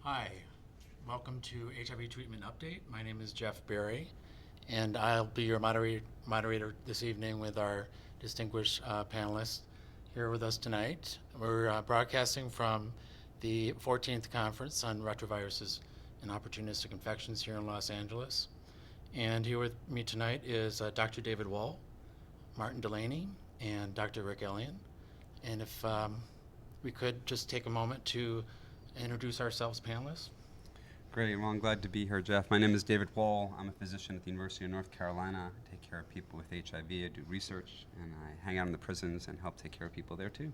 Hi, welcome to HIV Treatment Update. My name is Jeff Berry, and I'll be your moderator this evening with our distinguished panelists here with us tonight. We're broadcasting from the 14th Conference on Retroviruses and Opportunistic Infections here in Los Angeles. And here with me tonight is Dr. David Wohl, Martin Delaney, and Dr. Rick Elion. And if we could just take a moment to introduce ourselves, panelists. Great. Well, I'm glad to be here, Jeff. My name is David Wohl. I'm a physician at the University of North Carolina. I take care of people with HIV. I do research, and I hang out in the prisons and help take care of people there, too.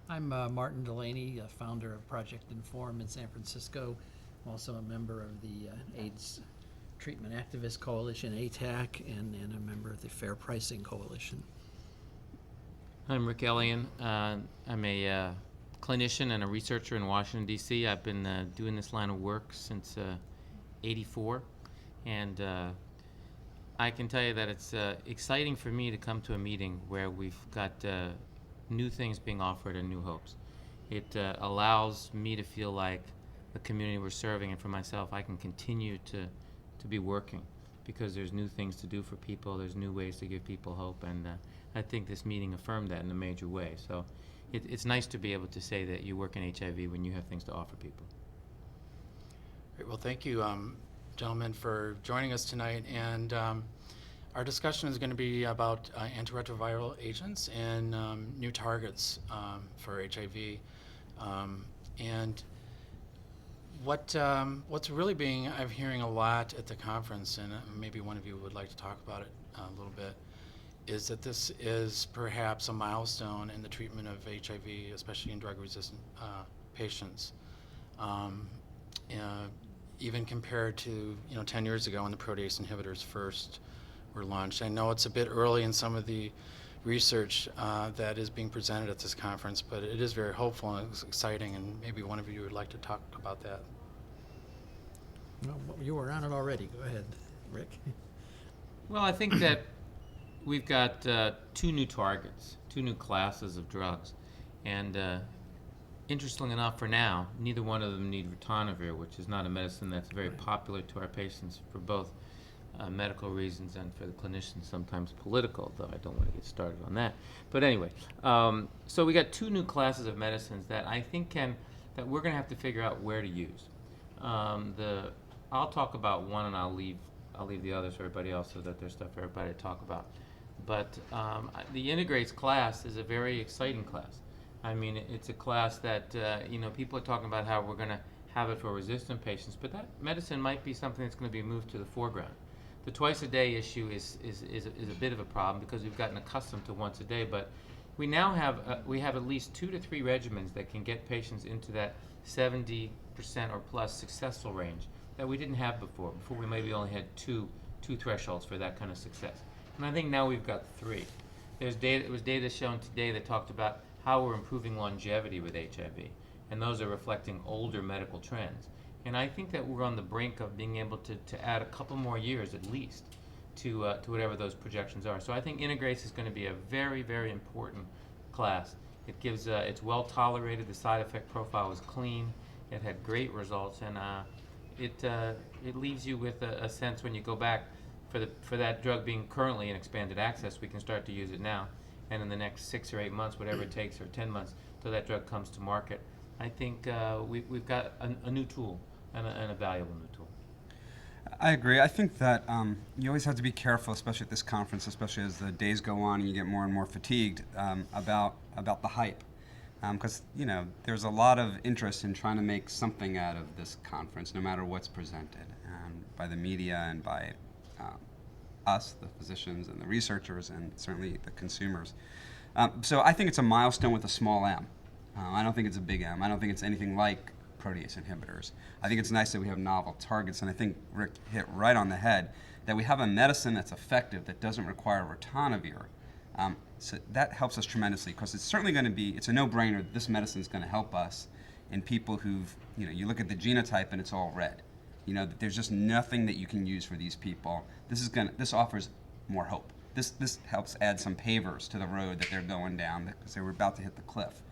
I'm Martin Delaney, founder of Project Inform in San Francisco. I'm also a member of the AIDS Treatment Activist Coalition, ATAC, and a member of the Fair Pricing Coalition. I'm Rick Elion. I'm a clinician and a researcher in Washington, D.C. I've been doing this line of work since '84, and I can tell you that it's exciting for me to come to a meeting where we've got new things being offered and new hopes. It allows me to feel like the community we're serving, and for myself, I can continue to be working because there's new things to do for people, there's new ways to give people hope, and I think this meeting affirmed that in a major way. So it's nice to be able to say that you work in HIV when you have things to offer people. Great. Well, thank you, gentlemen, for joining us tonight. And our discussion is going to be about antiretroviral agents and new targets for HIV. And what's really I'm hearing a lot at the conference, and maybe one of you would like to talk about it a little bit, is that this is perhaps a milestone in the treatment of HIV, especially in drug-resistant patients. Even compared to 10 years ago when the protease inhibitors first were launched. I know it's a bit early in some of the research that is being presented at this conference, but it is very hopeful and it's exciting, and maybe one of you would like to talk about that. Well, you were on it already. Go ahead, Rick. Well, I think that we've got two new targets, two new classes of drugs, and interestingly enough, for now, neither one of them need ritonavir, which is not a medicine that's very popular to our patients for both medical reasons and for the clinicians, sometimes political, though I don't want to get started on that. But anyway, so we got two new classes of medicines that I think that we're going to have to figure out where to use. I'll talk about one, and I'll leave the others for everybody else so that there's stuff for everybody to talk about. But the integrase class is a very exciting class. I mean, it's a class that people are talking about how we're going to have it for resistant patients, but that medicine might be something that's going to be moved to the foreground. The twice-a-day issue is a bit of a problem because we've gotten accustomed to once a day, but we now have at least 2 to 3 regimens that can get patients into that 70% or plus successful range that we didn't have before. Before we maybe only had two thresholds for that kind of success. And I think now we've got 3. It was data shown today that talked about how we're improving longevity with HIV, and those are reflecting older medical trends. And I think that we're on the brink of being able to add a couple more years at least to whatever those projections are. So I think integrase is going to be a very, very important class. It's well tolerated. The side effect profile is clean. It had great results, and it leaves you with a sense when you go back for that drug being currently in expanded access, we can start to use it now. And in the next 6 or 8 months, whatever it takes, or 10 months, till that drug comes to market, I think we've got a new tool and a valuable new tool. I agree. I think that you always have to be careful, especially at this conference, especially as the days go on and you get more and more fatigued about the hype. Because there's a lot of interest in trying to make something out of this conference, no matter what's presented, by the media and by us, the physicians and the researchers, and certainly the consumers. So I think it's a milestone with a small m. I don't think it's a big M. I don't think it's anything like protease inhibitors. I think it's nice that we have novel targets, and I think Rick hit right on the head that we have a medicine that's effective that doesn't require ritonavir. So that helps us tremendously because it's certainly going to be, it's a no-brainer that this medicine is going to help us in people who've, you look at the genotype and it's all red. That there's just nothing that you can use for these people. This offers more hope. This helps add some pavers to the road that they're going down because they were about to hit the cliff.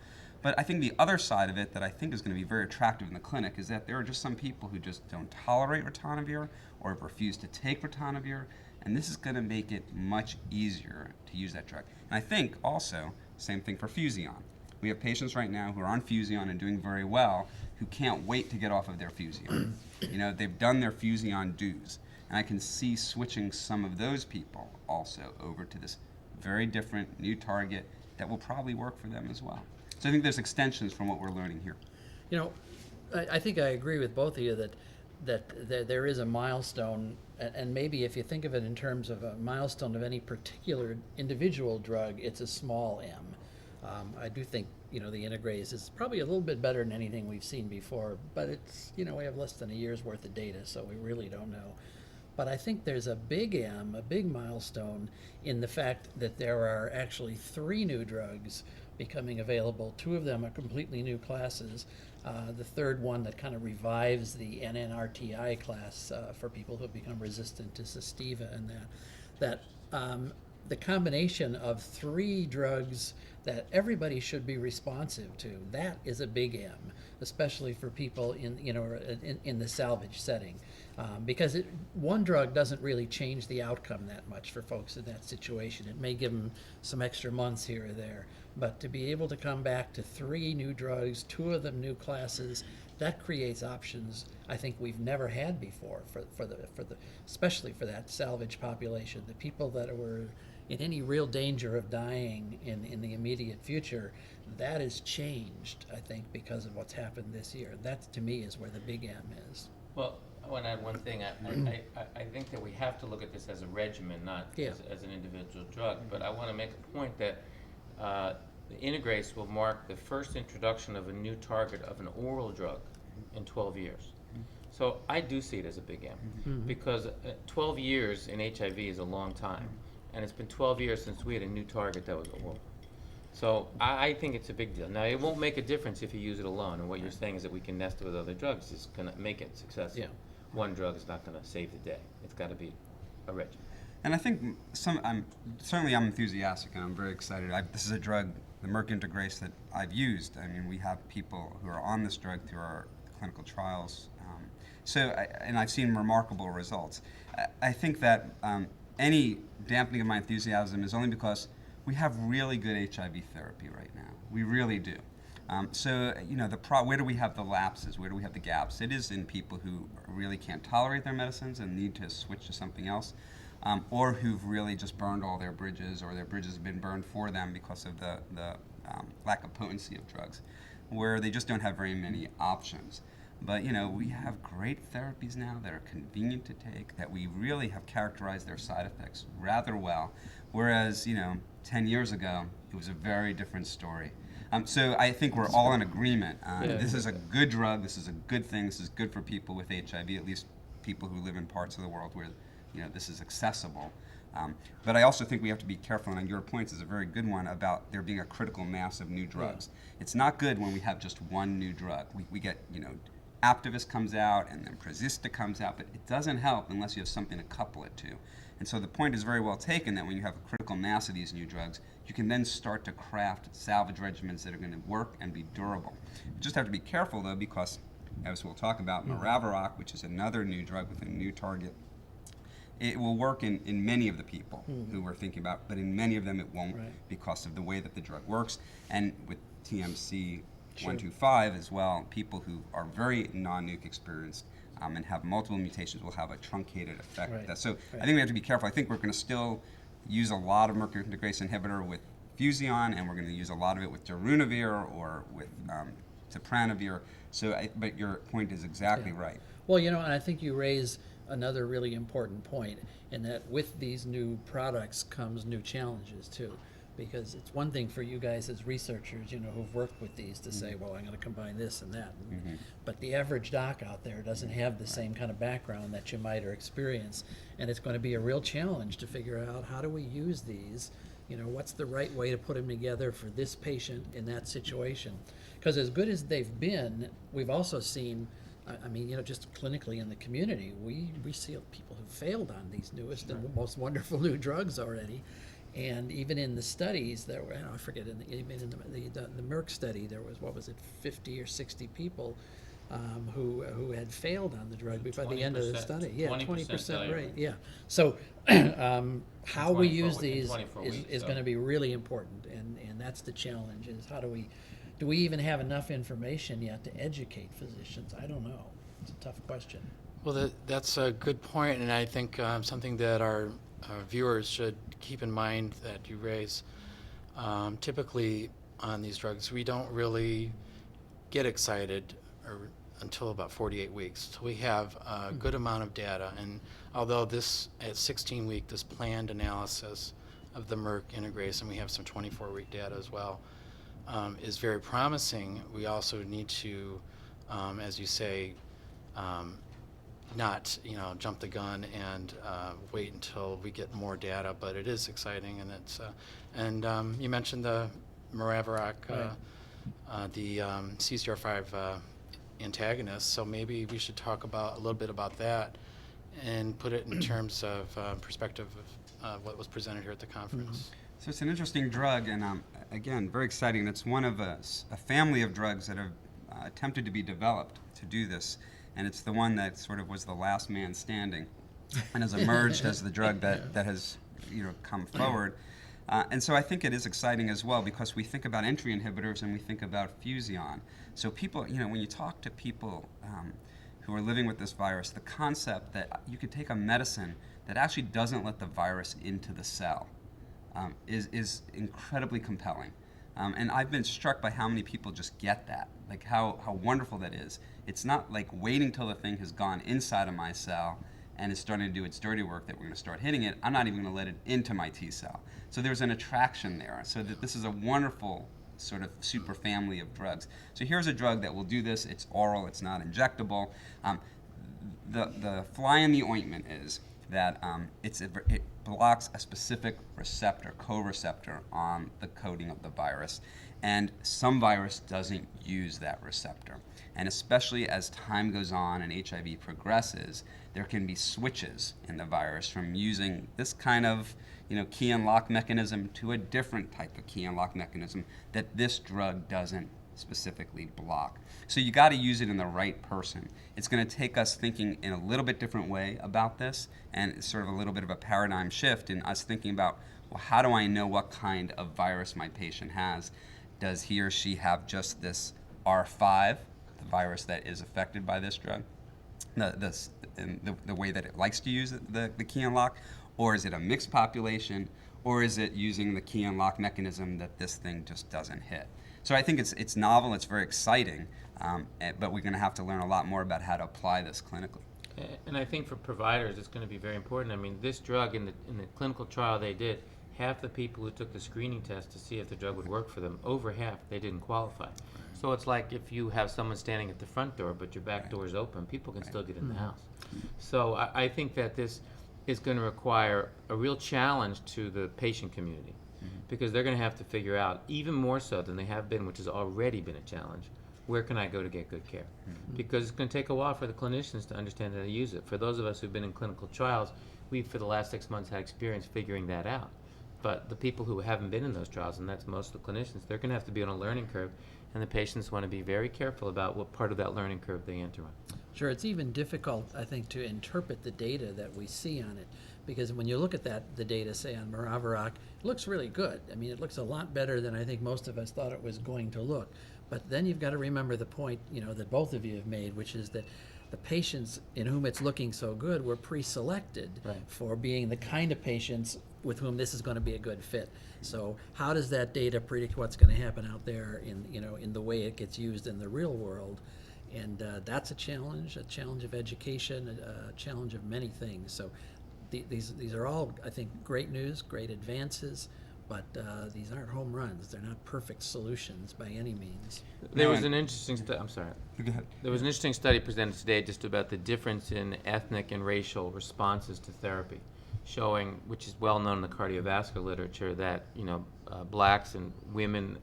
But I think the other side of it that I think is going to be very attractive in the clinic is that there are just some people who just don't tolerate ritonavir or have refused to take ritonavir, and this is going to make it much easier to use that drug. And I think also, same thing for Fusion. We have patients right now who are on Fusion and doing very well who can't wait to get off of their Fusion. They've done their Fusion dues. And I can see switching some of those people also over to this very different new target that will probably work for them as well. So I think there's extensions from what we're learning here. I think I agree with both of you that there is a milestone, and maybe if you think of it in terms of a milestone of any particular individual drug, it's a small m. I do think the integrase is probably a little bit better than anything we've seen before, but it's we have less than a year's worth of data, so we really don't know. But I think there's a big M, a big milestone in the fact that there are actually 3 new drugs becoming available. 2 of them are completely new classes. The third one that kind of revives the NNRTI class for people who have become resistant to Sestiva, and that the combination of 3 drugs that everybody should be responsive to, that is a big M, especially for people in the salvage setting. Because one drug doesn't really change the outcome that much for folks in that situation. It may give them some extra months here or there, but to be able to come back to 3 new drugs, 2 of them new classes, that creates options I think we've never had before for the especially for that salvage population. The people that were in any real danger of dying in the immediate future, that has changed, I think, because of what's happened this year. That, to me, is where the big M is. Well, I want to add one thing. I think that we have to look at this as a regimen, not as an individual drug. But I want to make a point that the integrase will mark the first introduction of a new target of an oral drug in 12 years. So I do see it as a big M, because 12 years in HIV is a long time. And it's been 12 years since we had a new target that was oral. So I think it's a big deal. Now, it won't make a difference if you use it alone. And what you're saying is that we can nest it with other drugs. It's going to make it successful. Yeah. One drug is not going to save the day. It's got to be a regimen. And I think I'm enthusiastic and I'm very excited. This is a drug, the Merck integrase, that I've used. I mean, we have people who are on this drug through our clinical trials. And I've seen remarkable results. I think that any dampening of my enthusiasm is only because we have really good HIV therapy right now. We really do. Where do we have the lapses? Where do we have the gaps? It is in people who really can't tolerate their medicines and need to switch to something else, or who've really just burned all their bridges, or their bridges have been burned for them because of the lack of potency of drugs, where they just don't have very many options. But we have great therapies now that are convenient to take, that we really have characterized their side effects rather well, whereas 10 years ago it was a very different story. So I think we're all in agreement. This is a good drug. This is a good thing. This is good for people with HIV, at least people who live in parts of the world where this is accessible. But I also think we have to be careful, and your point is a very good one about there being a critical mass of new drugs. It's not good when we have just one new drug. We get Activist comes out and then Prozista comes out, but it doesn't help unless you have something to couple it to. And so the point is very well taken that when you have a critical mass of these new drugs, you can then start to craft salvage regimens that are going to work and be durable. You just have to be careful, though, because, as we'll talk about, Maraviroc, which is another new drug with a new target, it will work in many of the people who we're thinking about, but in many of them it won't because of the way that the drug works. And with TMC 125 as well, people who are very non-nuke experienced and have multiple mutations will have a truncated effect. So I think we have to be careful. I think we're going to still use a lot of mercury integrase inhibitor with Fusion, and we're going to use a lot of it with darunavir or with sapranavir. But your point is exactly right. Well, and I think you raise another really important point, in that with these new products comes new challenges too. Because it's one thing for you guys as researchers, who've worked with these to say, well, I'm going to combine this and that. But the average doc out there doesn't have the same kind of background that you might or experience. And it's going to be a real challenge to figure out, how do we use these? What's the right way to put them together for this patient in that situation? Because as good as they've been, we've also seen, just clinically in the community, we see people who failed on these newest and most wonderful new drugs already. And even in the studies, there were, I forget, even in the Merck study, there was, what was it, 50 or 60 people who had failed on the drug by the end of the 20%, study. Yeah, 20% 20% failure rate, rate. yeah. So how we 24 use in these 24 is weeks, going to so. be really important, and that's the challenge, is how do we even have enough information yet to educate physicians? I don't know. It's a tough question. Well, that's a good point, and I think something that our viewers should keep in mind that you raise. Typically on these drugs, we don't really get excited until about 48 weeks. So we have a good amount of data, and although this, at 16-week, this planned analysis of the Merck integrase, and we have some 24-week data as well, is very promising. We also need to, as you say, not jump the gun and wait until we get more data, but it is exciting, and it's you mentioned the Retrovirus, the CCR5 antagonist, so maybe we should talk a little bit about that and put it in terms of perspective of what was presented here at the conference. So it's an interesting drug, and again, very exciting. It's one of a family of drugs that have attempted to be developed to do this, and it's the one that sort of was the last man standing and has emerged as the drug that has come forward. And so I think it is exciting as well, because we think about entry inhibitors and we think about fusion. So people, when you talk to people who are living with this virus, the concept that you could take a medicine that actually doesn't let the virus into the cell is incredibly compelling. And I've been struck by how many people just get that, like how wonderful that is. It's not like waiting till the thing has gone inside of my cell and is starting to do its dirty work that we're going to start hitting it. I'm not even going to let it into my T cell. So there's an attraction there. So that this is a wonderful sort of super family of drugs. So here's a drug that will do this. It's oral. It's not injectable. The fly in the ointment is that it blocks a specific receptor, co-receptor, on the coding of the virus. And some virus doesn't use that receptor. And especially as time goes on and HIV progresses, there can be switches in the virus from using this kind of key and lock mechanism to a different type of key and lock mechanism that this drug doesn't specifically block. So you got to use it in the right person. It's going to take us thinking in a little bit different way about this, and it's sort of a little bit of a paradigm shift in us thinking about, well, how do I know what kind of virus my patient has? Does he or she have just this R5, the virus that is affected by this drug, the way that it likes to use the key and lock, or is it a mixed population, or is it using the key and lock mechanism that this thing just doesn't hit? So I think it's novel, it's very exciting, but we're going to have to learn a lot more about how to apply this clinically. And I think for providers, it's going to be very important. I mean, this drug in the clinical trial they did, half the people who took the screening test to see if the drug would work for them, over half, they didn't qualify. So it's like if you have someone standing at the front door, but your back door is open, people can still get in the house. So I think that this is going to require a real challenge to the patient community, because they're going to have to figure out, even more so than they have been, which has already been a challenge, where can I go to get good care? Because it's going to take a while for the clinicians to understand how to use it. For those of us who've been in clinical trials, we've, for the last 6 months, had experience figuring that out. But the people who haven't been in those trials, and that's most of the clinicians, they're going to have to be on a learning curve, and the patients want to be very careful about what part of that learning curve they enter on. Sure, it's even difficult, I think, to interpret the data that we see on it, because when you look at the data, say on Retrovirus, it looks really good. I mean, it looks a lot better than I think most of us thought it was going to look. But then you've got to remember the point, that both of you have made, which is that the patients in whom it's looking so good were pre-selected for being the kind of patients with whom this is going to be a good fit. So how does that data predict what's going to happen out there in the way it gets used in the real world? And that's a challenge of education, a challenge of many things. So these are all, I think, great news, great advances, but these aren't home runs. They're not perfect solutions by any means. There was an interesting I'm sorry. Go ahead. There was an interesting study presented today just about the difference in ethnic and racial responses to therapy, showing, which is well known in the cardiovascular literature, that blacks and women,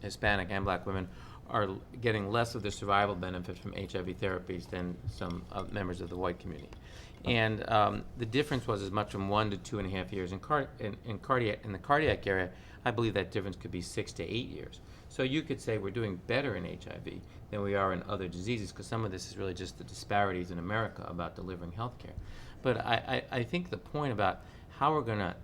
Hispanic and black women, are getting less of the survival benefit from HIV therapies than some members of the white community. And the difference was as much from 1 to 2.5 years. In the cardiac area, I believe that difference could be 6 to 8 years. So you could say we're doing better in HIV than we are in other diseases, because some of this is really just the disparities in America about delivering health care. But I think the point about how we're going to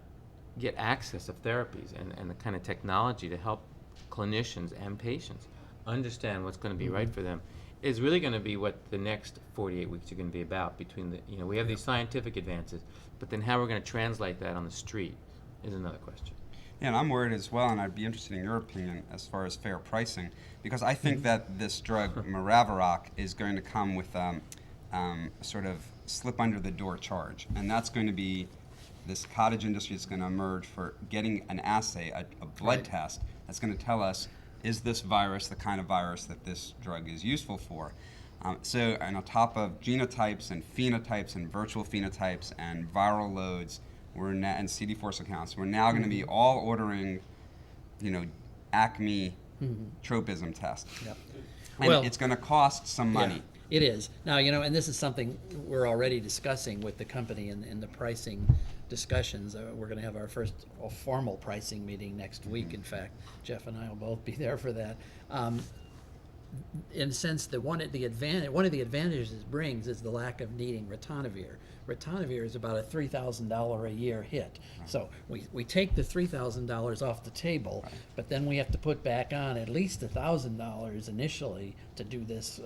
get access of therapies and the kind of technology to help clinicians and patients understand what's going to be right for them is really going to be what the next 48 weeks are going to be about. Between the, we have these scientific advances, but then how we're going to translate that on the street is another question. Yeah, and I'm worried as well, and I'd be interested in your opinion as far as fair pricing, because I think that this drug, Retrovirus, is going to come with sort of slip under the door charge, and that's going to be this cottage industry is going to emerge for getting an assay, a blood test that's going to tell us, is this virus the kind of virus that this drug is useful for? So, and on top of genotypes and phenotypes and virtual phenotypes and viral loads, and CD4 accounts, we're now going to be all ordering, Acme tropism test. Yep. And Well, it's going to cost some money. It is. Now, and this is something we're already discussing with the company in the pricing discussions. We're going to have our first formal pricing meeting next week. In fact, Jeff and I will both be there for that. In a sense, one of the advantages it brings is the lack of needing ritonavir. Ritonavir is about a $3,000 a year hit. So we take the $3,000 off the table, but then we have to put back on at least $1,000 initially to do this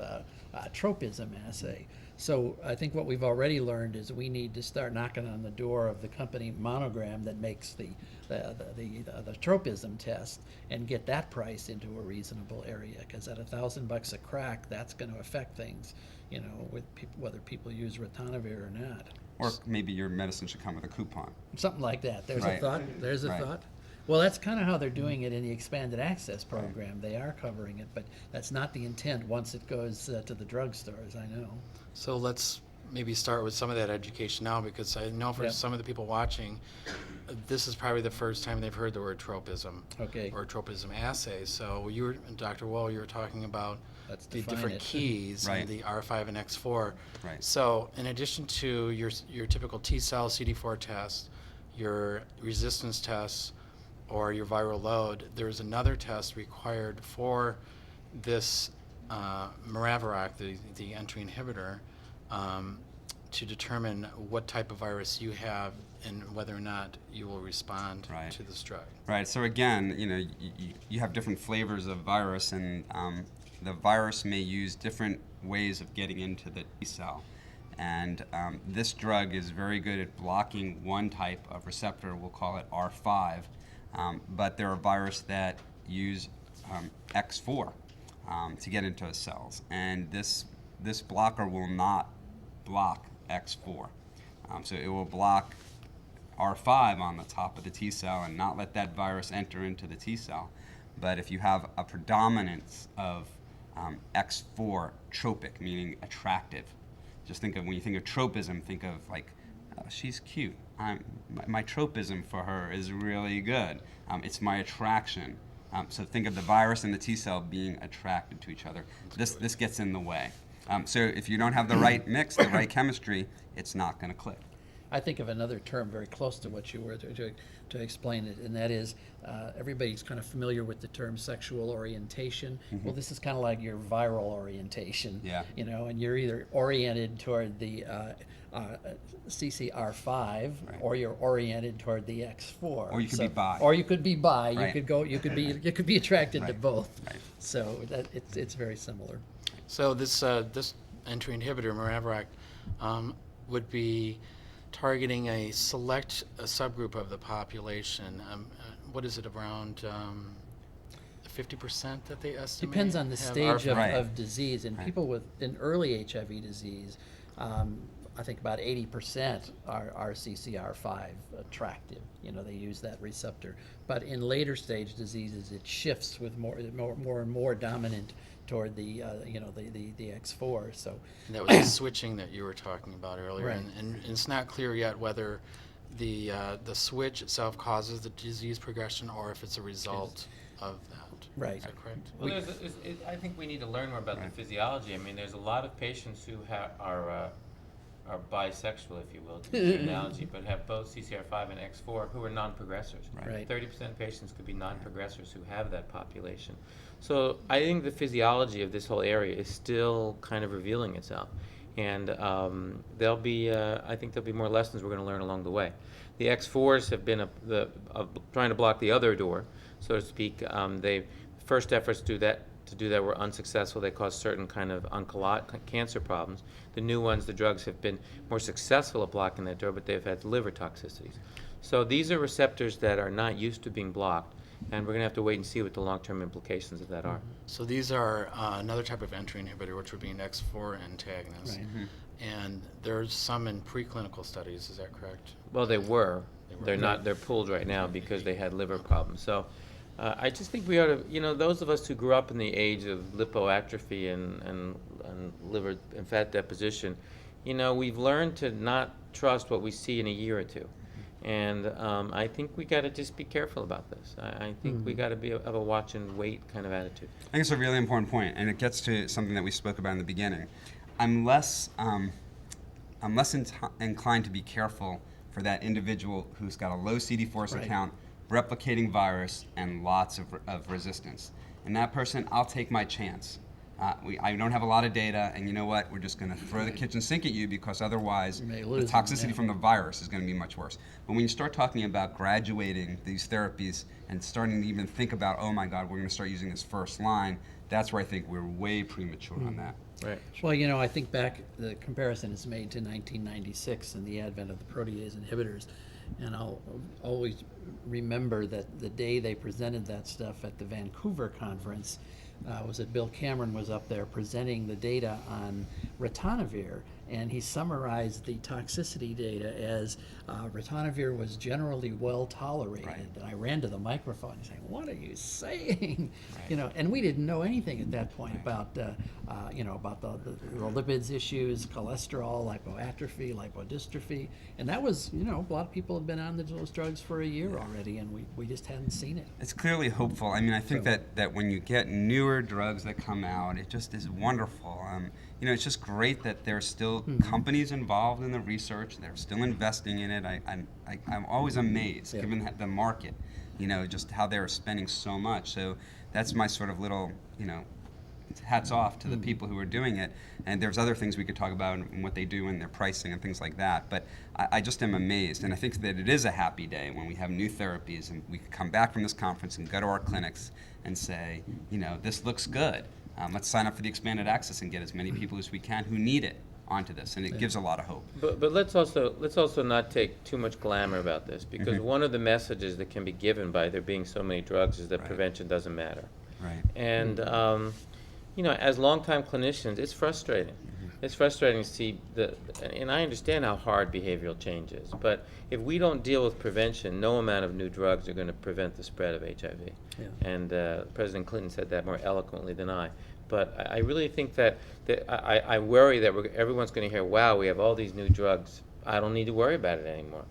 tropism assay. So I think what we've already learned is we need to start knocking on the door of the company Monogram that makes the tropism test and get that price into a reasonable area, because at $1,000 a crack, that's going to affect things, with whether people use ritonavir or not. Or maybe your medicine should come with a coupon. Something like that. There's a Right. thought. There's a Right. thought. Well, that's kind of how they're doing it in the expanded access program. They are covering it, but that's not the intent once it goes to the drugstores, I know. So let's maybe start with some of that education now, because I know for Yep. some of the people watching, this is probably the first time they've heard the word tropism Okay. or tropism assay. So Dr. Wohl, you were talking about Let's the define different it. keys, Right. the R5 and X4. Right. So in addition to your typical T-cell CD4 test, your resistance tests, or your viral load, there's another test required for this Retrovirus, the entry inhibitor, to determine what type of virus you have and whether or not you will respond Right. to this drug. Right. So again, you have different flavors of virus, and the virus may use different ways of getting into the T cell. And this drug is very good at blocking one type of receptor. We'll call it R5. But there are viruses that use X4 to get into cells, and this blocker will not block X4. So it will block R5 on the top of the T cell and not let that virus enter into the T cell. But if you have a predominance of X4 tropic, meaning attractive, just think of, when you think of tropism, think of like, oh, she's cute. My tropism for her is really good. It's my attraction. So think of the virus and the T cell being attracted to each other. This gets in the way. So if you don't have the right mix, the right chemistry, it's not going to click. I think of another term very close to what you were to explain it, and that is everybody's kind of familiar with the term sexual orientation. Well, this is kind of like your viral orientation. Yeah. And you're either oriented toward the CCR5, or you're oriented toward the X4. Or you could be bi. Or you could be bi. Right. You could be attracted to Right. both. Right. So it's very similar. So this entry inhibitor, Retrovirus, would be targeting a subgroup of the population. What is it, around 50% that they estimate? Depends on the have stage R5? Right. of disease. And Right. people with an early HIV disease, I think about 80% are CCR5 attractive. They use that receptor. But in later stage diseases, it shifts with more and more dominant toward the X4. So And that was the switching that you were talking about earlier. Right. And it's not clear yet whether the switch itself causes the disease progression or if it's a result of that. Right. Is that correct? Well, I think we need to learn more about Right. the physiology. I mean, there's a lot of patients who are bisexual, if you will, to use your analogy, but have both CCR5 and X4 who are non-progressors. Right. 30% of patients could be non-progressors who have that population. So I think the physiology of this whole area is still kind of revealing itself. And I think there'll be more lessons we're going to learn along the way. The X4s have been trying to block the other door, so to speak. The first efforts to do that were unsuccessful. They caused certain kind of cancer problems. The new ones, the drugs have been more successful at blocking that door, but they've had liver toxicities. So these are receptors that are not used to being blocked, and we're going to have to wait and see what the long-term implications of that are. So these are another type of entry inhibitor, which would be an X4 antagonist. Right. And there's some in preclinical studies, is that correct? Well, they were. They were. They're not. They're pulled right now because they had liver problems. So, I just think we ought to. Those of us who grew up in the age of lipoatrophy and liver and fat deposition, we've learned to not trust what we see in a year or two, and I think we got to just be careful about this. I think we got to be of a watch and wait kind of attitude. I think it's a really important point, and it gets to something that we spoke about in the beginning. I'm less inclined to be careful for that individual who's got a low CD4 Right. account, replicating virus, and lots of resistance. And that person, I'll take my chance. I don't have a lot of data, and you know what? We're just going to throw the kitchen sink at you because otherwise You may the lose them, toxicity yeah. from the virus is going to be much worse. But when you start talking about graduating these therapies and starting to even think about, oh my God, we're going to start using this first line, that's where I think we're way premature on that. Right. Well, I think back, the comparison is made to 1996 and the advent of the protease inhibitors. And I'll always remember that the day they presented that stuff at the Vancouver conference was that Bill Cameron was up there presenting the data on ritonavir, and he summarized the toxicity data as ritonavir was generally well tolerated. Right. And I ran to the microphone and said, "What are you saying?" And we didn't know anything at that point about the lipids issues, cholesterol, lipoatrophy, lipodystrophy, and that was a lot of people have been on those drugs for a year already, and we just hadn't seen it. It's clearly hopeful. I mean, I think that when you get newer drugs that come out, it just is wonderful. It's just great that there's still companies involved in the research. They're still investing in it. I'm always amazed, given the market, just how they're spending so much. So that's my sort of little, hats off to the people who are doing it. And there's other things we could talk about and what they do and their pricing and things like that. But I just am amazed. And I think that it is a happy day when we have new therapies and we can come back from this conference and go to our clinics and say, this looks good. Let's sign up for the expanded access and get as many people as we can who need it onto this. And it gives a lot of hope. But let's also not take too much glamour about this, because one of the messages that can be given by there being so many drugs is that Right. prevention doesn't matter. Right. And as longtime clinicians, it's frustrating. It's frustrating to see and I understand how hard behavioral change is, but if we don't deal with prevention, no amount of new drugs are going to prevent the spread of HIV. Yeah. And President Clinton said that more eloquently than I. But I really think that I worry that everyone's going to hear, wow, we have all these new drugs. I don't need to worry about it anymore.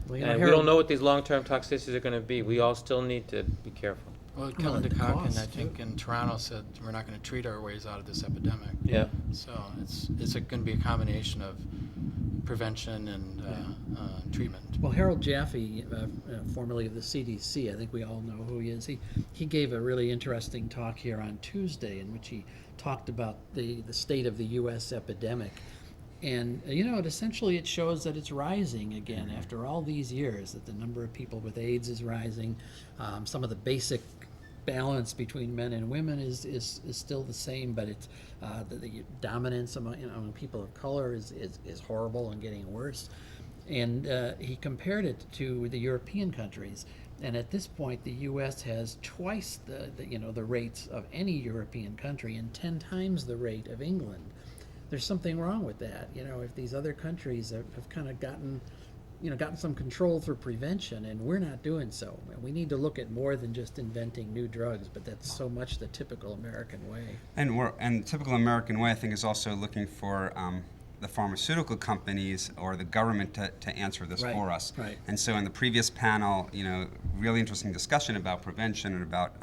Well, And we don't know what these long-term toxicities are going to be. We all still need to be careful. Well, Well, Kevin the DeCock, cost, I think in Toronto, said we're not going to treat our ways out of this epidemic. Yeah. So it's going to be a combination of prevention and treatment. Well, Harold Jaffe, formerly of the CDC, I think we all know who he is. He gave a really interesting talk here on Tuesday in which he talked about the state of the U.S. epidemic. And, essentially it shows that it's rising again after all these years, that the number of people with AIDS is rising. Some of the basic balance between men and women is still the same, but it's the dominance among people of color is horrible and getting worse. And he compared it to the European countries. And at this point, the U.S. has twice the rates of any European country and 10 times the rate of England. There's something wrong with that. If these other countries have kind of gotten some control through prevention, and we're not doing so. We need to look at more than just inventing new drugs, but that's so much the typical American way. And typical American way, I think, is also looking for the pharmaceutical companies or the government to answer this Right, for us. right. And so in the previous panel, really interesting discussion about prevention and about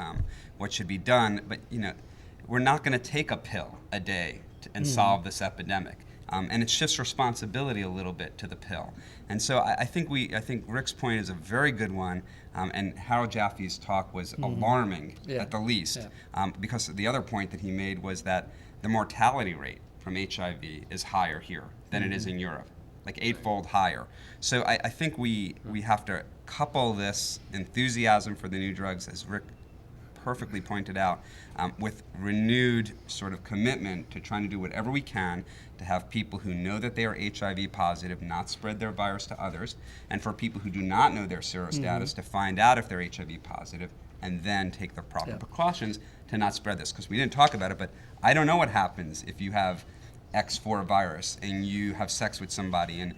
what should be done. But, we're not going to take a pill a day and solve this epidemic. And it shifts responsibility a little bit to the pill. And so I think Rick's point is a very good one, and Harold Jaffe's talk was alarming Yeah. at the least, Yeah. because the other point that he made was that the mortality rate from HIV is higher here than it is in Europe, like 8-fold higher. So I think we have to couple this enthusiasm for the new drugs, as Rick perfectly pointed out, with renewed sort of commitment to trying to do whatever we can to have people who know that they are HIV positive not spread their virus to others, and for people who do not know their serostatus to find out if they're HIV positive and then take the proper Yeah. precautions to not spread this. Because we didn't talk about it, but I don't know what happens if you have X4 virus and you have sex with somebody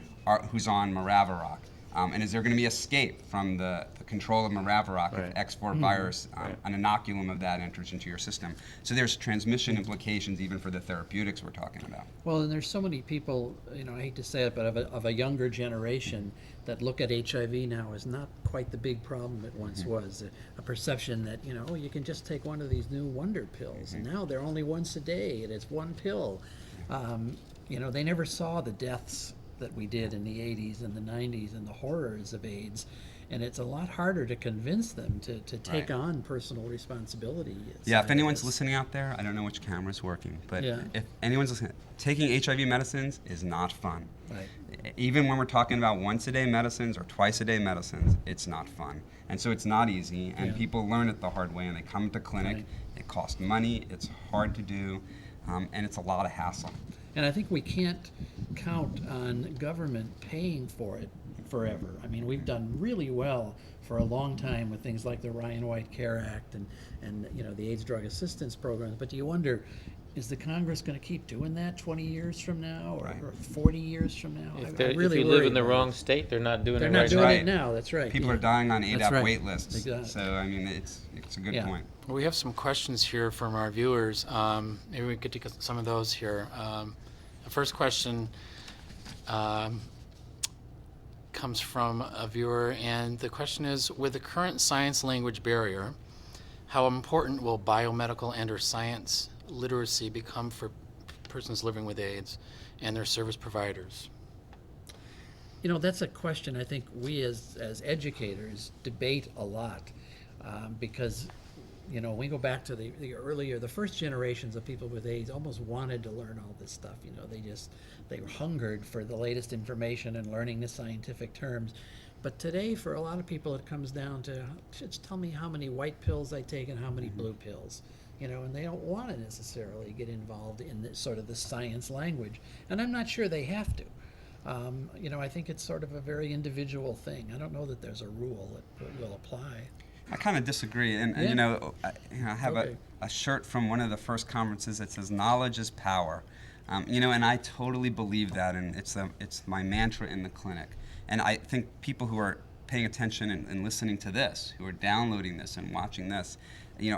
who's on Maraviroc. And is there going to be escape from the control of Maraviroc Right. if X4 virus, an inoculum of that enters into your system? So there's transmission implications even for the therapeutics we're talking about. Well, and there's so many people, I hate to say it, but of a younger generation that look at HIV now as not quite the big problem it once was. A perception that, you can just take one of these new wonder pills, and now they're only once a day, and it's one pill. They never saw the deaths that we did in the 80s and the 90s and the horrors of AIDS. And it's a lot harder to convince them to take Right. on personal responsibility. Yeah, if side of anyone's this. listening out there, I don't know which camera's working, but Yeah. if anyone's listening, taking HIV medicines is not fun. Right. Even when we're talking about once-a-day medicines or twice-a-day medicines, it's not fun. And so it's not easy, and Yeah. people learn it the hard way, and they come to clinic. Right. It costs money, it's hard to do, and it's a lot of hassle. And I think we can't count on government paying for it forever. I mean, we've done really well for a long time with things like the Ryan White Care Act and the AIDS Drug Assistance Program. But do you wonder, is the Congress going to keep doing that 20 years from now or, Right. or 40 years from now? If, I if really you live worry in the about wrong it. state, they're not doing They're it not right doing now. it Right. now. That's right. People yeah. are dying on That's ADAP right. wait lists. Exactly. So, I mean, it's a good Yeah. point. We have some questions here from our viewers. Maybe we could take some of those here. The first question comes from a viewer, and the question is, with the current science language barrier, how important will biomedical and/or science literacy become for persons living with AIDS and their service providers? That's a question I think we as educators debate a lot because, we go back to the first generations of people with AIDS almost wanted to learn all this stuff. They hungered for the latest information and learning the scientific terms. But today, for a lot of people, it comes down to, just tell me how many white pills I take and how many blue pills. And they don't want to necessarily get involved in this sort of the science language. And I'm not sure they have to. I think it's sort of a very individual thing. I don't know that there's a rule that will apply. I kind of disagree, and Yeah. I have Okay. a shirt from one of the first conferences that says "Knowledge is power," and I totally believe that, and it's my mantra in the clinic. And I think people who are paying attention and listening to this, who are downloading this and watching this,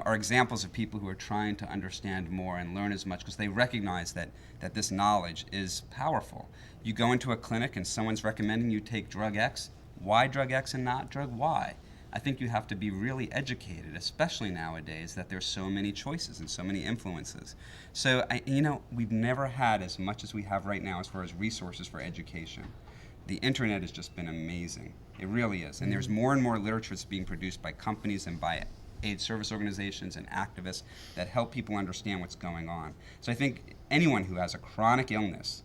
are examples of people who are trying to understand more and learn as much because they recognize that this knowledge is powerful. You go into a clinic and someone's recommending you take drug X. Why drug X and not drug Y? I think you have to be really educated, especially nowadays that there's so many choices and so many influences. So, we've never had as much as we have right now as far as resources for education. The internet has just been amazing. It really is. And there's more and more literature that's being produced by companies and by AIDS service organizations and activists that help people understand what's going on. So I think anyone who has a chronic illness,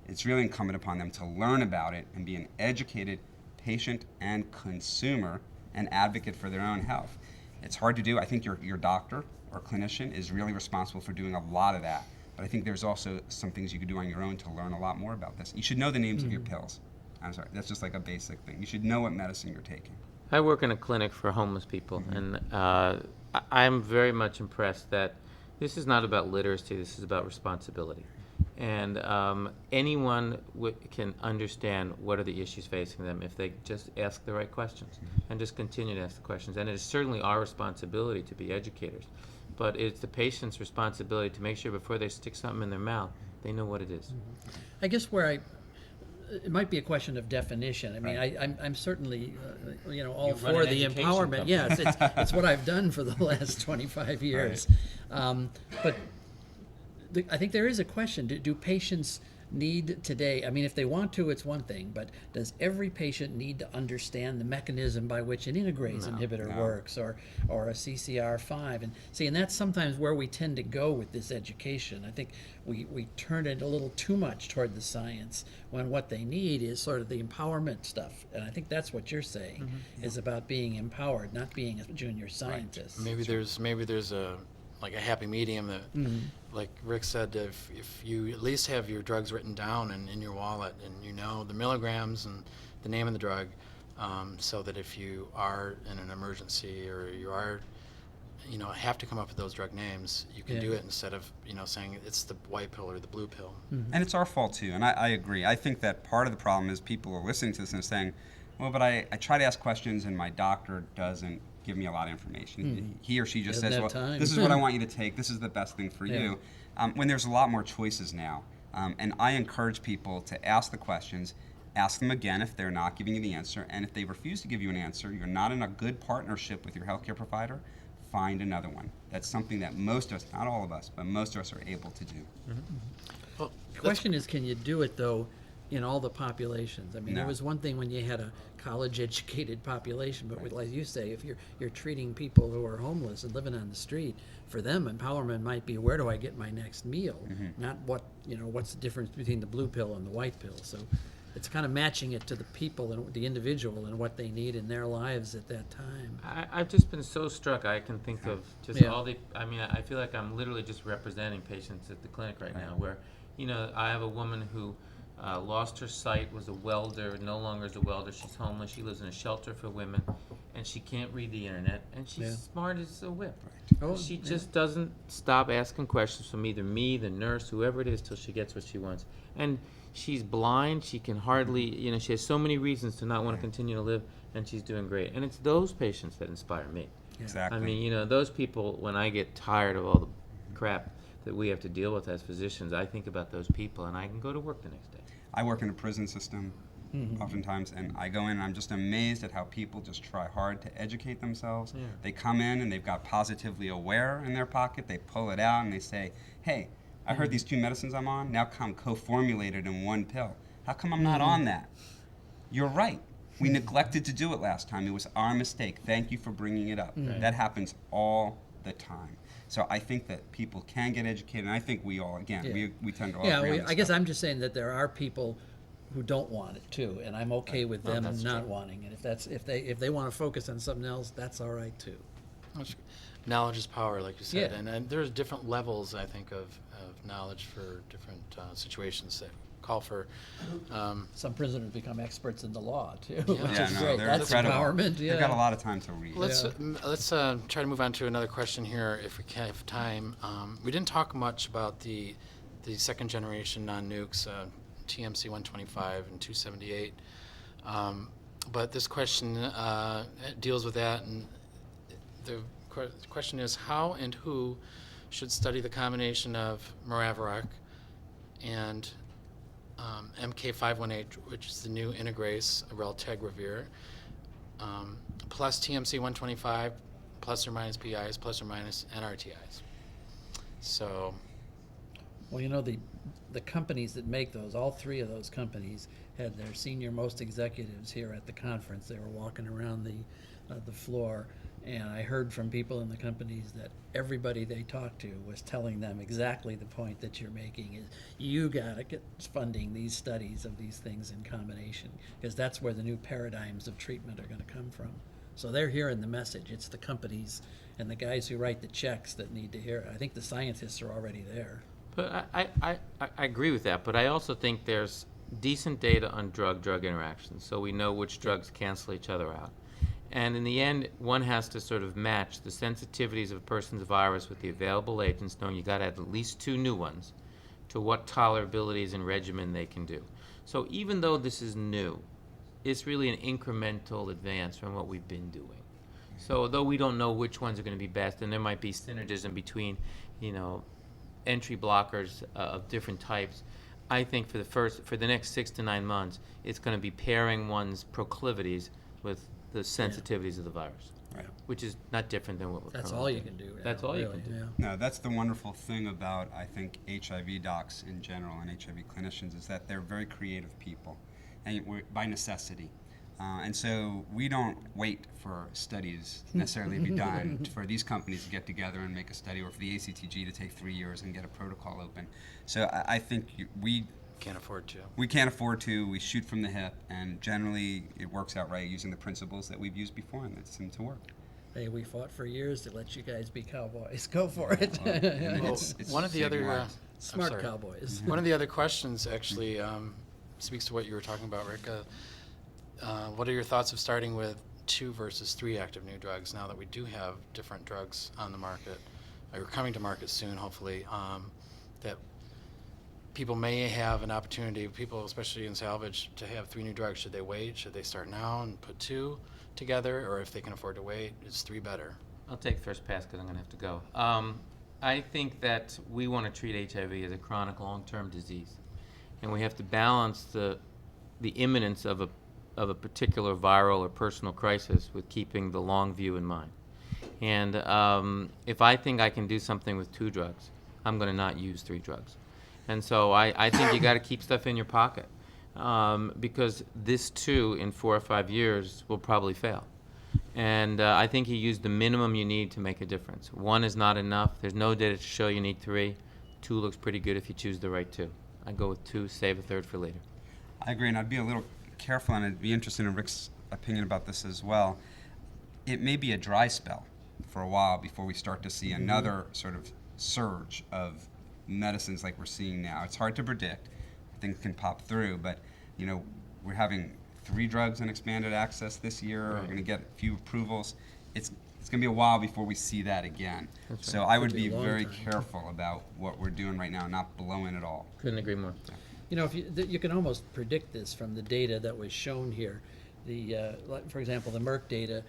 it's really incumbent upon them to learn about it and be an educated patient and consumer and advocate for their own health. It's hard to do. I think your doctor or clinician is really responsible for doing a lot of that. But I think there's also some things you could do on your own to learn a lot more about this. You should know the names of your pills. I'm sorry, that's just like a basic thing. You should know what medicine you're taking. I work in a clinic for homeless people, and I'm very much impressed that this is not about literacy, this is about responsibility. And anyone can understand what are the issues facing them if they just ask the right questions and just continue to ask the questions. And it is certainly our responsibility to be educators, but it's the patient's responsibility to make sure before they stick something in their mouth They know what it is. I guess it might be a question of definition. I mean, Right. I'm certainly, all You run for an the education empowerment. company. Yes, it's what I've done for the last 25 years. But I think there is a question. Do patients need today, I mean, if they want to, it's one thing, but does every patient need to understand the mechanism by which an integrase inhibitor No. works or a CCR5? And that's sometimes where we tend to go with this education. I think we turn it a little too much toward the science when what they need is sort of the empowerment stuff. And I think that's what you're saying is about being empowered, not being a junior scientist. Maybe there's a happy medium that, like Rick said, if you at least have your drugs written down and in your wallet, and you know the milligrams and the name of the drug, so that if you are in an emergency or you are, have to come up with those drug names, you can do it instead of saying it's the white pill or the blue pill. And it's our fault too, and I agree. I think that part of the problem is people are listening to this and saying, well, but I try to ask questions and my doctor doesn't give me a lot of information. He or she just Doesn't says, have well, time. this is what I want you to take, this is the best thing for you. When there's a lot more choices now. And I encourage people to ask the questions, ask them again if they're not giving you the answer, and if they refuse to give you an answer, you're not in a good partnership with your healthcare provider, find another one. That's something that most of us, not all of us, but most of us are able to do. Well, The question is, can you do it, though, in all the populations? I mean, there No. was one thing when you had a college-educated population, but like you say, if you're treating people who are homeless and living on the street, for them, empowerment might be, where do I get my next meal? Not what's the difference between the blue pill and the white pill. So it's kind of matching it to the people and the individual and what they need in their lives at that time. I've just been so struck. I can think of just Yeah. I feel like I'm literally just representing patients at the clinic right now where, I have a woman who lost her sight, was a welder, no longer is a welder. She's homeless. She lives in a shelter for women, and she can't read the internet, and she's smart as a whip. Oh, She yeah. just doesn't stop asking questions from either me, the nurse, whoever it is, till she gets what she wants. And she's blind. She can hardly, she has so many reasons to not want to continue to live, and she's doing great. And it's those patients that inspire me. Exactly. I mean, those people, when I get tired of all the crap that we have to deal with as physicians, I think about those people, and I can go to work the next day. I work in a prison system oftentimes, and I go in and I'm just amazed at how people just try hard to educate themselves. Yeah. They come in and they've got positively aware in their pocket. They pull it out and they say, hey, I heard these 2 medicines I'm on now come co-formulated in 1 pill. How come I'm not on that? You're right. We neglected to do it last time. It was our mistake. Thank you for bringing it up. That happens all the time. So I think that people can get educated, and I think we all, again, we tend to all agree on this I guess stuff. I'm just saying that there are people who don't want it too, and I'm okay with them that's not true. wanting it. If they want to focus on something else, that's all right too. Knowledge is power, like you said, Yeah. and there's different levels, I think, of knowledge for different situations that call for. Some prisoners become experts in the law too, Yeah. which Yeah, is no, great. they're That's incredible. empowerment. They've got a lot of time to read. Let's try to move on to another question here, if we can have time. We didn't talk much about the second generation non-nukes, TMC 125 and 278, but this question deals with that, and the question is, how and who should study the combination of Retrovirus and MK518, which is the new integrase, raltegravir, plus TMC 125, plus or minus PIs, plus or minus NRTIs. So, Well, the companies that make those, all 3 of those companies had their senior most executives here at the conference. They were walking around the floor, and I heard from people in the companies that everybody they talked to was telling them exactly the point that you're making is you gotta get funding these studies of these things in combination, because that's where the new paradigms of treatment are gonna come from. So they're hearing the message. It's the companies and the guys who write the checks that need to hear it. I think the scientists are already there. But I agree with that, but I also think there's decent data on drug-drug interactions, so we know which drugs cancel each other out. And in the end, one has to sort of match the sensitivities of a person's virus with the available agents, knowing you got to have at least 2 new ones, to what tolerabilities and regimen they can do. So even though this is new, it's really an incremental advance from what we've been doing. So although we don't know which ones are going to be best, and there might be synergism between, entry blockers of different types. I think for the next 6 to 9 months, it's going to be pairing one's proclivities with the sensitivities of the virus, Right. which is not different than what we're That's currently all you doing. can do. That's now, all you really, can do. yeah. No, that's the wonderful thing about, I think, HIV docs in general and HIV clinicians is that they're very creative people, and by necessity. And so we don't wait for studies necessarily to be done for these companies to get together and make a study, or for the ACTG to take 3 years and get a protocol open. So I think we Can't afford to. can't afford to. We shoot from the hip, and generally it works out right using the principles that we've used before, and that seem to work. Hey, we fought for years to let you guys be cowboys. Go for it. Well, and Well, it's one of the saving other lives. Smart sorry. cowboys. One of the other questions actually speaks to what you were talking about, Rick. What are your thoughts of starting with 2 versus 3 active new drugs now that we do have different drugs on the market, or coming to market soon, hopefully, that people may have an opportunity, people especially in salvage, to have 3 new drugs? Should they wait? Should they start now and put 2 together? Or if they can afford to wait, is 3 better? I'll take first pass because I'm going to have to go. I think that we want to treat HIV as a chronic long-term disease, and we have to balance the imminence of a particular viral or personal crisis with keeping the long view in mind. And if I think I can do something with 2 drugs, I'm going to not use 3 drugs. And so I think you got to keep stuff in your pocket, because this too, in 4 or 5 years, will probably fail. And I think you use the minimum you need to make a difference. 1 is not enough. There's no data to show you need 3. 2 looks pretty good if you choose the right 2. I'd go with 2, save a 3rd for later. I agree, and I'd be a little careful, and I'd be interested in Rick's opinion about this as well. It may be a dry spell for a while before we start to see another sort of surge of medicines like we're seeing now. It's hard to predict. Things can pop through, but we're having 3 drugs in expanded access this year. Right. We're going to get a few approvals. It's going to be a while before we see that again. That's So right. I would Could be be a long very time. careful about what we're doing right now, not blowing it all. Couldn't agree more. If you can almost predict this from the data that was shown here. For example, the Merck data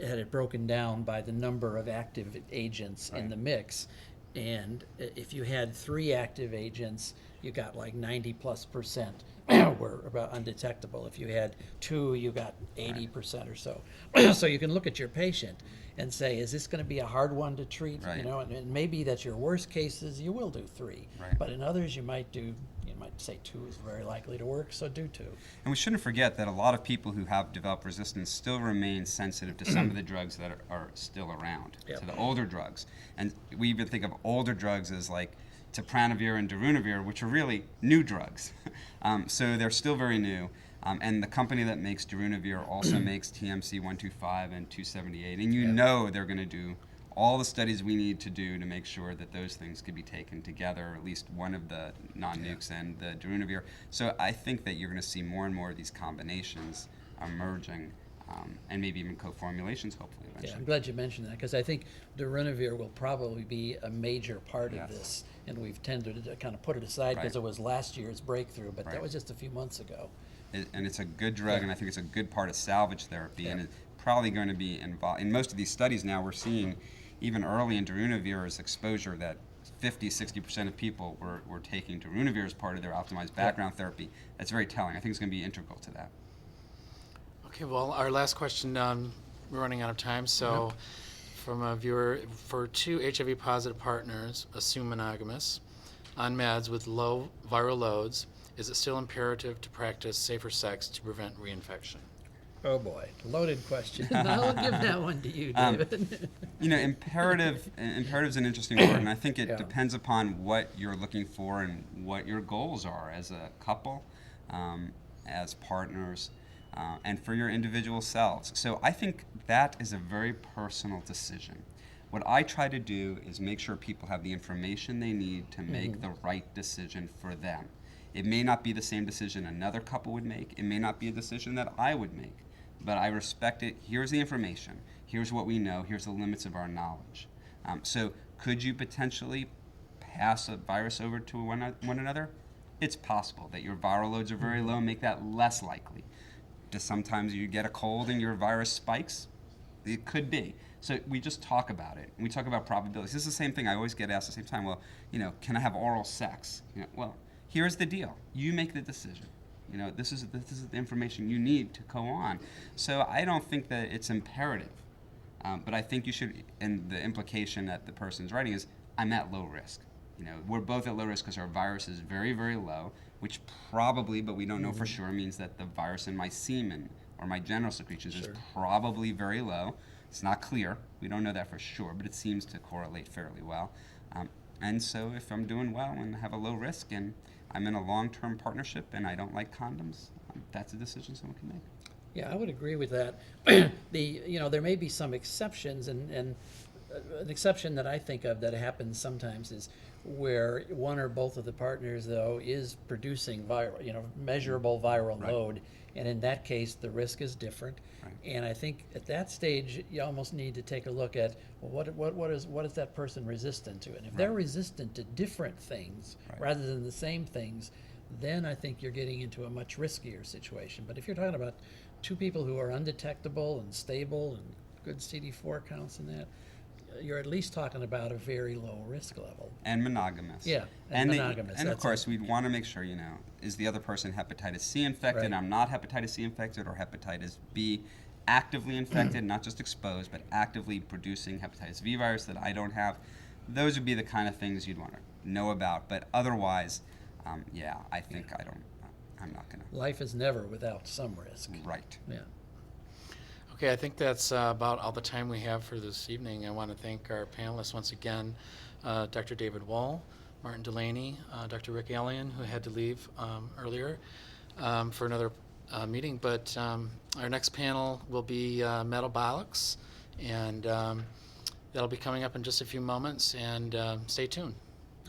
had it broken down by the number of active agents in Right. the mix, and if you had 3 active agents, you got like 90+% were about undetectable. If you had 2, you got 80% or so. So you can look at your patient and say, is this going to be a hard one to treat? Right. And maybe that's your worst cases, you will do 3. Right. But in others, you might say 2 is very likely to work, so do 2. And we shouldn't forget that a lot of people who have developed resistance still remain sensitive to some of the drugs that are still around, Yep. to the older drugs. And we even think of older drugs as like Topranavir and Darunavir, which are really new drugs. So they're still very new. And the company that makes Darunavir also makes TMC 125 and 278. And you know they're going to do all the studies we need to do to make sure that those things could be taken together, or at least one of the non-nukes and the Darunavir. So I think that you're going to see more and more of these combinations emerging, and maybe even co-formulations, hopefully, Yeah, eventually. I'm glad you mentioned that, because I think Darunavir will probably be a major part Yes. of this, and we've tended to kind of put it aside because Right. it was last year's breakthrough, but that Right. was just a few months ago. And it's a good drug, Yeah. and I think it's a good part of salvage therapy, and Yeah. it's probably going to be involved. In most of these studies now, we're seeing, even early in Darunavir's exposure, that 50-60% of people were taking Darunavir as part of their optimized background therapy. That's very telling. I think it's going to be integral to that. Okay, well, our last question, we're running out of time, so from a viewer, for 2 HIV positive partners, assume monogamous, on meds with low viral loads, is it still imperative to practice safer sex to prevent reinfection? Oh boy, loaded question. I'll give that one to you, David. Imperative's an interesting word, and I think it Yeah. depends upon what you're looking for and what your goals are as a couple, as partners, and for your individual selves. So I think that is a very personal decision. What I try to do is make sure people have the information they need to make the right decision for them. It may not be the same decision another couple would make. It may not be a decision that I would make. But I respect it. Here's the information. Here's what we know. Here's the limits of our knowledge. So could you potentially pass a virus over to one another? It's possible that your viral loads are very low and make that less likely. Does sometimes you get a cold and your virus spikes? It could be. So we just talk about it. We talk about probabilities. This is the same thing I always get asked at the same time. Well, can I have oral sex? Well, here's the deal. You make the decision. This is the information you need to go on. So I don't think that it's imperative. But I think you should, and the implication that the person's writing is, I'm at low risk. We're both at low risk because our virus is very, very low, which probably, but we don't know for sure, means that the virus in my semen or my genital secretions is probably very low. It's not clear. We don't know that for sure, but it seems to correlate fairly well. And so if I'm doing well and have a low risk and I'm in a long-term partnership and I don't like condoms, that's a decision someone can make. Yeah, I would agree with that. There may be some exceptions, and an exception that I think of that happens sometimes is where one or both of the partners, though, is producing measurable viral load, and in that case, the risk is different. Right. And I think at that stage, you almost need to take a look at, well, what is that person resistant to? And if they're resistant to different things rather than the same things, then I think you're getting into a much riskier situation. But if you're talking about two people who are undetectable and stable and good CD4 counts and that, you're at least talking about a very low risk level. And monogamous. Yeah, and monogamous. And of course, we'd want to make sure, is the other person hepatitis C infected? Right. I'm not hepatitis C infected, or hepatitis B actively infected, not just exposed, but actively producing hepatitis V virus that I don't have. Those would be the kind of things you'd want to know about. But otherwise, I think I'm not going to. Life is never without some risk. Right. Yeah. Okay, I think that's about all the time we have for this evening. I want to thank our panelists once again, Dr. David Wohl, Martin Delaney, Dr. Rick Elion, who had to leave earlier for another meeting. But our next panel will be metabolics, and that'll be coming up in just a few moments. And stay tuned.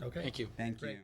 Okay. Thank you. Thank Great. you.